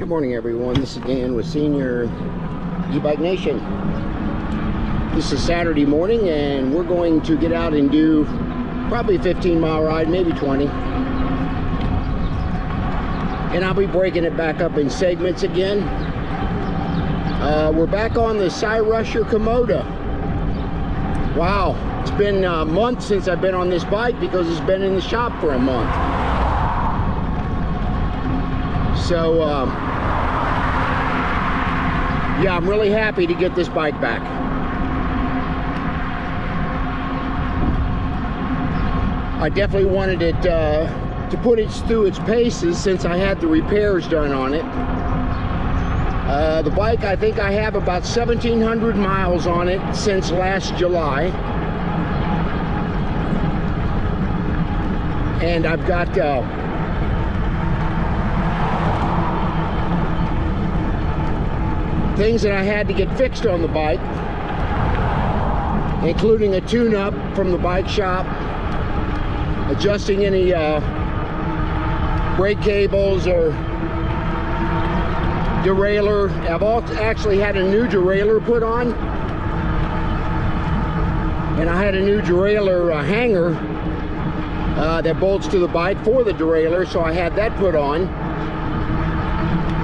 Good morning, everyone. This is Dan with Senior E-Bike Nation. This is Saturday morning, and we're going to get out and do probably a 15-mile ride, maybe 20. And I'll be breaking it back up in segments again. We're back on the Cyrusher Kommoda. Wow, it's been months since I've been on this bike because it's been in the shop for a month. So, yeah, I'm really happy to get this bike back. I definitely wanted it to put it through its paces since I had the repairs done on it. The bike, I think I have about 1,700 miles on it since last July. And I've got things that I had to get fixed on the bike, including a tune-up from the bike shop, adjusting any brake cables or derailleur. I've actually had a new derailleur put on, and I had a new derailleur hanger that bolts to the bike for the derailleur, so I had that put on.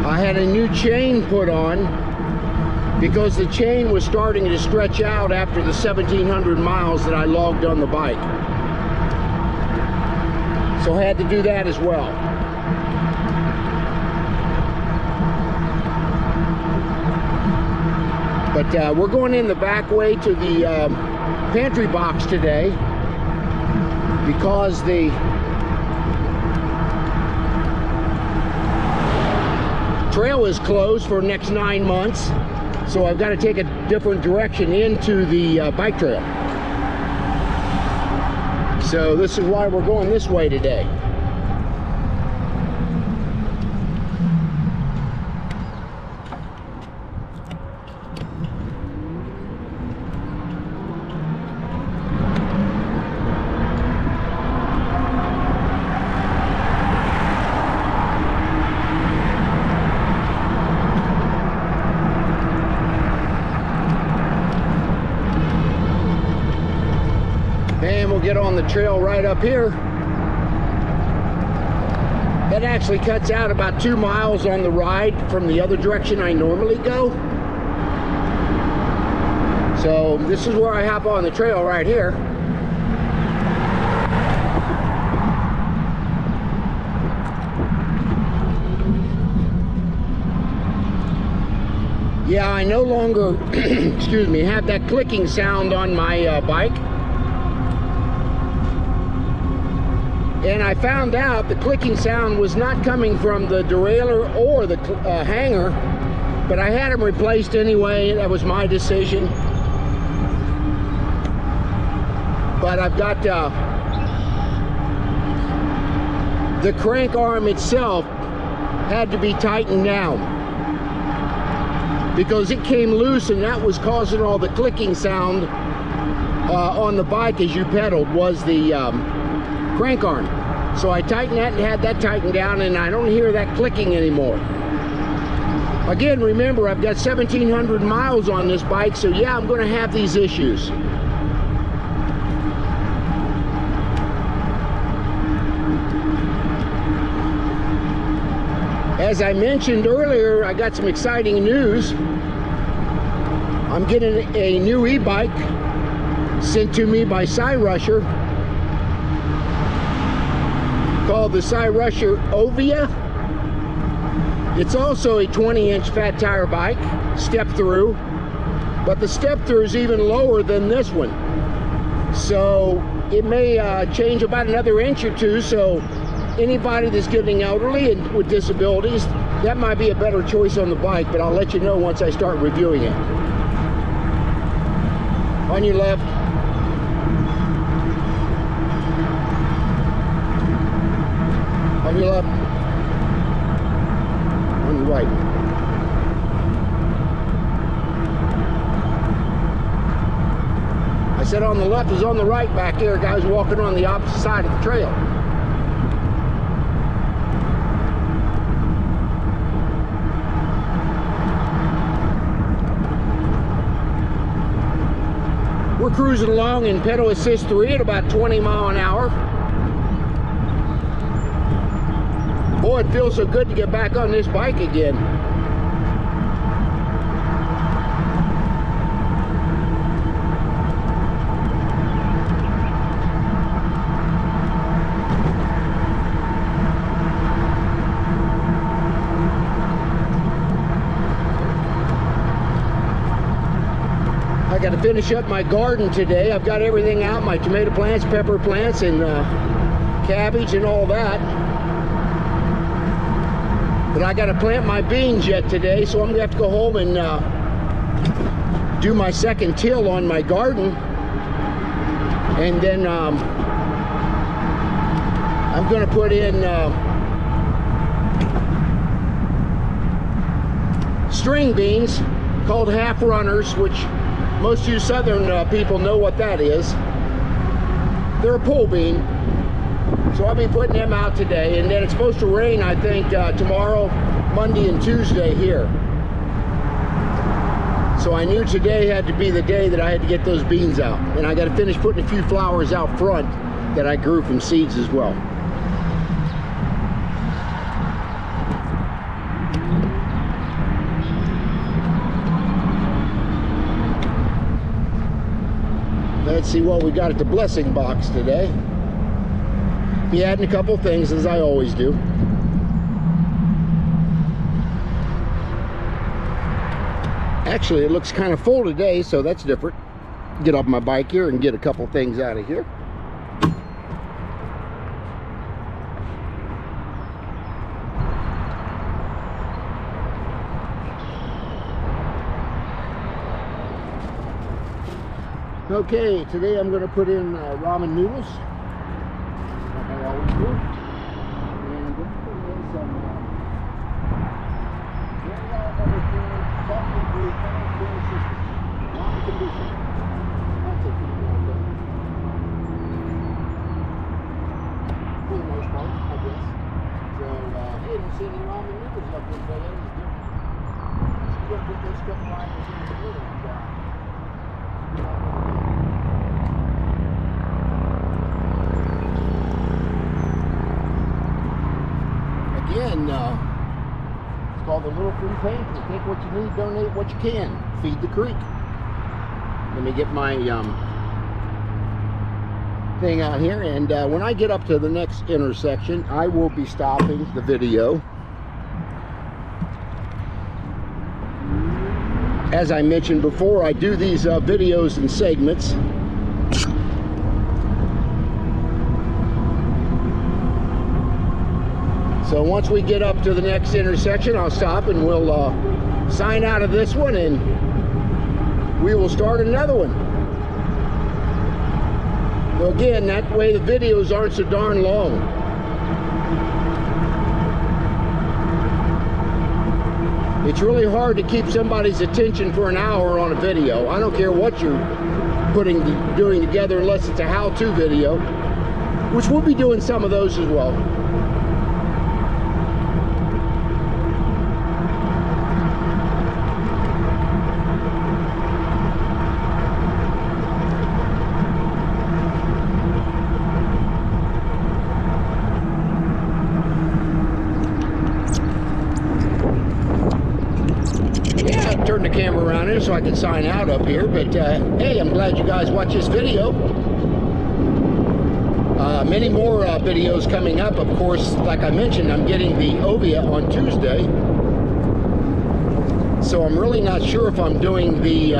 I had a new chain put on because the chain was starting to stretch out after the 1,700 miles that I logged on the bike. So I had to do that as well. But we're going in the back way to the pantry box today because the trail is closed for the next 9 months. So I've got to take a different direction into the bike trail. So this is why we're going this way today. And we'll get on the trail right up here. That actually cuts out about 2 miles on the ride from the other direction I normally go. So this is where I hop on the trail right here. Yeah, I no longer, excuse me, have that clicking sound on my bike. And I found out the clicking sound was not coming from the derailleur or the hanger, but I had them replaced anyway. That was my decision. But I've got the crank arm itself had to be tightened down because it came loose, and that was causing all the clicking sound on the bike as you pedaled, was the crank arm. So I tightened that and had that tightened down, and I don't hear that clicking anymore. Again, remember, I've got 1,700 miles on this bike, so yeah, I'm going to have these issues. As I mentioned earlier, I got some exciting news. I'm getting a new e-bike sent to me by Cyrusher, called the Cyrusher Kommoda. It's also a 20-inch fat tire bike, step through, but the step through is even lower than this one. So it may change about another inch or two, so anybody that's getting elderly and with disabilities, that might be a better choice on the bike, but I'll let you know once I start reviewing it. On your left. On your left. On your right. I said on the left is on the right back there, guys walking on the opposite side of the trail. cruising along in pedal assist 3 at about 20 miles an hour. Boy, it feels so good to get back on this bike again. I got to finish up my garden today. I've got everything out, my tomato plants, pepper plants, and cabbage and all that. But I got to plant my beans yet today, so I'm going to have to go home and do my second till on my garden. And then I'm going to put in string beans called half runners, which most of you southern people know what that is. They're a pole bean. So I'll be putting them out today, and then it's supposed to rain, I think, tomorrow, Monday, and Tuesday here. So I knew today had to be the day that I had to get those beans out. And I got to finish putting a few flowers out front that I grew from seeds as well. Let's see what we got at the blessing box today. Be adding a couple things, as I always do. Actually, it looks kind of full today, so that's different. Get off my bike here and get a couple things out of here. Okay, today I'm going to put in ramen noodles, like I always do. And I'm going to put in some very all-other soft food system. Not condition. That's it. For the most part, I guess. So, hey, don't see any ramen noodles up there, but that is different. So we're going to put those couple items in the middle and again, it's called the Little Free Pantry. Take what you need, donate what you can. Feed the creek. Let me get my thing out here, and when I get up to the next intersection, I will be stopping the video. As I mentioned before, I do these videos in segments. So once we get up to the next intersection, I'll stop and we'll sign out of this one, and we will start another one. So again, that way the videos aren't so darn long. It's really hard to keep somebody's attention for an hour on a video. I don't care what you're doing together, unless it's a how-to video, which we'll be doing some of those as well. Turn the camera around here so I can sign out up here, but hey, I'm glad you guys watched this video. Many more videos coming up. Of course, like I mentioned, I'm getting the Ovia on Tuesday, so I'm really not sure if I'm doing the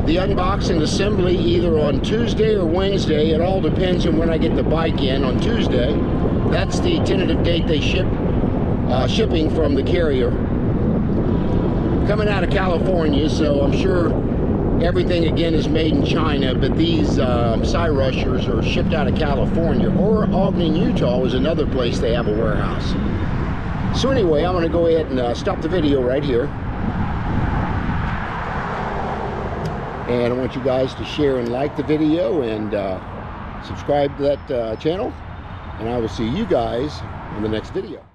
unboxing assembly either on Tuesday or Wednesday. It all depends on when I get the bike in on Tuesday. That's the tentative date they shipping from the carrier, coming out of California, so I'm sure everything again is made in China, but these Cyrushers are shipped out of California, or Ogden, Utah is another place they have a warehouse. So anyway, I'm going to go ahead and stop the video right here, and I want you guys to share and like the video and subscribe to that channel, and I will see you guys in the next video.